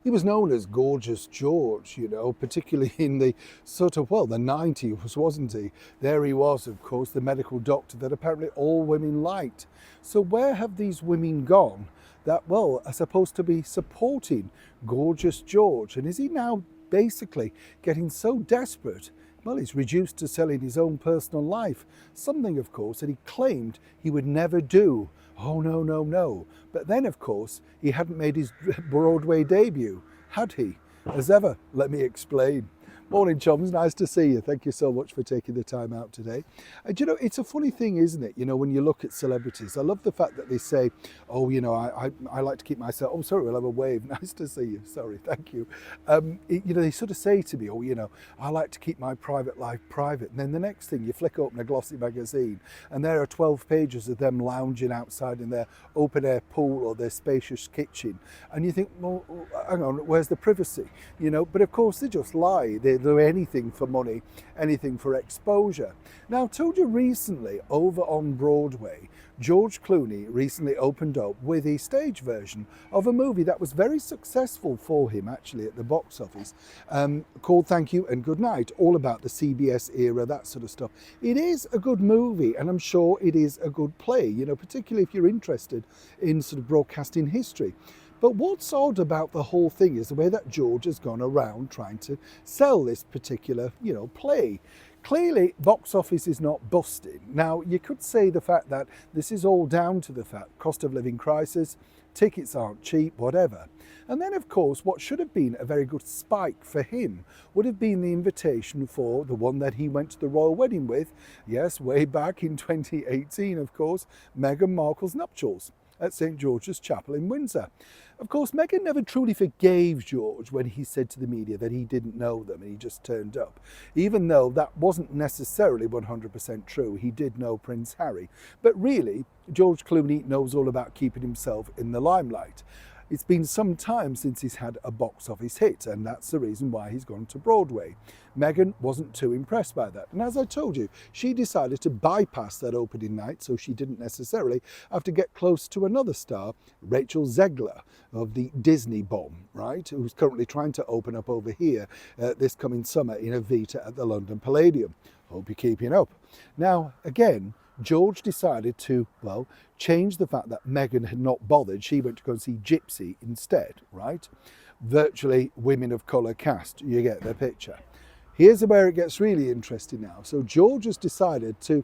He was known as Gorgeous George, particularly in the sort of, the 90s, wasn't he? There he was, of course, the medical doctor that apparently all women liked. So where have these women gone that, are supposed to be supporting Gorgeous George? And is he now basically getting so desperate? Well, he's reduced to selling his own personal life, something, of course, that he claimed he would never do. Oh, no, no, no. But then, of course, he hadn't made his Broadway debut, had he? As ever, let me explain. Morning, chums. Nice to see you. Thank you so much for taking the time out today. And it's a funny thing, isn't it? When you look at celebrities, I love the fact that they say, oh, I like to keep myself, oh, sorry, we'll have a wave. Nice to see you. Sorry, thank you. They sort of say to me, oh, I like to keep my private life private. And then the next thing, you flick open a glossy magazine and there are 12 pages of them lounging outside in their open air pool or their spacious kitchen. And you think, well, hang on, where's the privacy? But of course they just lie. They do anything for money, anything for exposure. Now, I told you recently over on Broadway, George Clooney recently opened up with a stage version of a movie that was very successful for him actually at the box office, called Thank You and Good Night, all about the CBS era, that sort of stuff. It is a good movie and I'm sure it is a good play, particularly if you're interested in sort of broadcasting history. But what's odd about the whole thing is the way that George has gone around trying to sell this particular, play. Clearly, box office is not busting. Now, you could say the fact that this is all down to the fact cost of living crisis, tickets aren't cheap, whatever. And then, of course, what should have been a very good spike for him would have been the invitation for the one that he went to the royal wedding with, yes, way back in 2018, of course, Meghan Markle's nuptials at St. George's Chapel in Windsor. Of course, Meghan never truly forgave George when he said to the media that he didn't know them and he just turned up, even though that wasn't necessarily 100% true. He did know Prince Harry. But really, George Clooney knows all about keeping himself in the limelight. It's been some time since he's had a box office hit, and that's the reason why he's gone to Broadway. Meghan wasn't too impressed by that. And as I told you, she decided to bypass that opening night, so she didn't necessarily have to get close to another star, Rachel Zegler of the Disney bomb, right? Who's currently trying to open up over here this coming summer in a Vita at the London Palladium. Hope you're keeping up. Now, again, George decided to, change the fact that Meghan had not bothered. She went to go and see Gypsy instead, right? Virtually women of colour cast. You get the picture. Here's where it gets really interesting now. So George has decided to,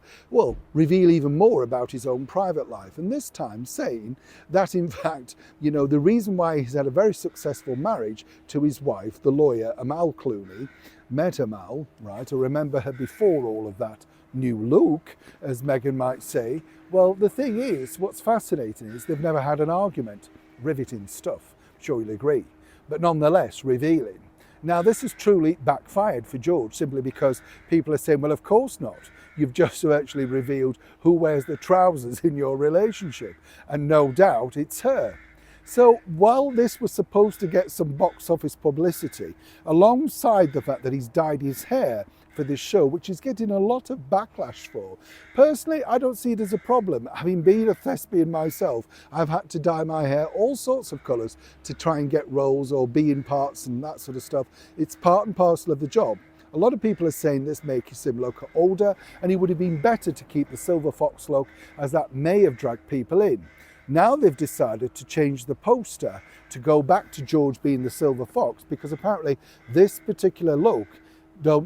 reveal even more about his own private life. And this time saying that, in fact, the reason why he's had a very successful marriage to his wife, the lawyer Amal Clooney, met Amal, right? I remember her before all of that new look, as Meghan might say. Well, the thing is, what's fascinating is they've never had an argument. Riveting stuff, I'm sure you'll agree. But nonetheless, revealing. Now, this has truly backfired for George, simply because people are saying, well, of course not. You've just actually revealed who wears the trousers in your relationship. And no doubt it's her. So while this was supposed to get some box office publicity, alongside the fact that he's dyed his hair for this show, which is getting a lot of backlash for, personally, I don't see it as a problem. Having been a thespian myself, I've had to dye my hair all sorts of colours to try and get roles or be in parts and that sort of stuff. It's part and parcel of the job. A lot of people are saying this makes him look older, and he would have been better to keep the silver fox look, as that may have dragged people in. Now they've decided to change the poster to go back to George being the silver fox, because apparently this particular look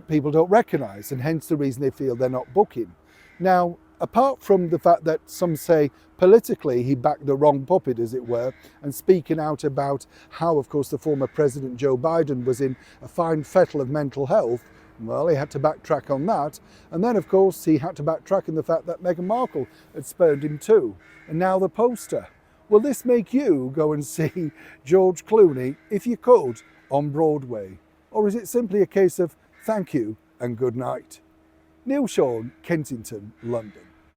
people don't recognise, and hence the reason they feel they're not booking. Now, apart from the fact that some say politically he backed the wrong puppet, as it were, and speaking out about how, of course, the former President Joe Biden was in a fine fettle of mental health, well, he had to backtrack on that. And then, of course, he had to backtrack in the fact that Meghan Markle had spurned him too. And now the poster. Will this make you go and see George Clooney, if you could, on Broadway? Or is it simply a case of thank you and good night? Neil Sean, Kensington, London.